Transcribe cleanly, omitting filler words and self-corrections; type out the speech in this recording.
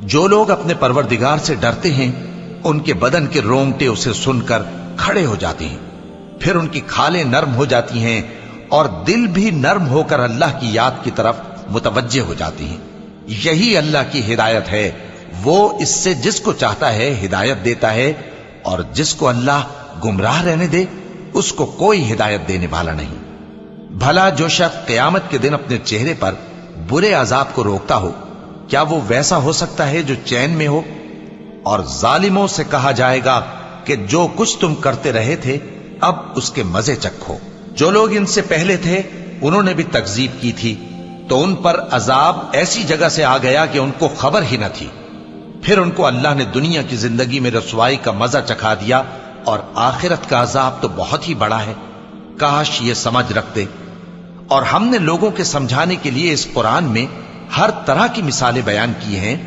جو लोग अपने परवरदिगार से डरते हैं उनके बदन के रोंगटे उसे सुनकर खड़े हो जाते हैं, फिर उनकी खालें नर्म हो जाती हैं और दिल भी नर्म होकर अल्लाह की याद की तरफ मुतवज्जे हो जाती हैं। यही अल्लाह की हिदायत है, वो इससे जिसको चाहता है हिदायत देता है, और जिसको अल्लाह गुमराह रहने दे उसको कोई हिदायत देने वाला नहीं। भला जो शख्स क़यामत के दिन अपने चेहरे पर बुरे अजाब को रोकता हो, क्या वो वैसा हो सकता है जो चैन में हो? और जालिमों से कहा जाएगा कि जो कुछ तुम करते रहे थे अब उसके मजे चखो। जो लोग इनसे पहले थे उन्होंने भी तकजीब की थी, तो उन पर अजाब ऐसी जगह से आ गया कि उनको खबर ही न थी। फिर उनको अल्लाह ने दुनिया की जिंदगी में रसवाई का मजा चखा दिया, और आखिरत का अजाब तो बहुत ही बड़ा है। काश ये समझ रखते। और हमने लोगों के समझाने के लिए इस कुरान में हर तरह की मिसालें बयान की हैं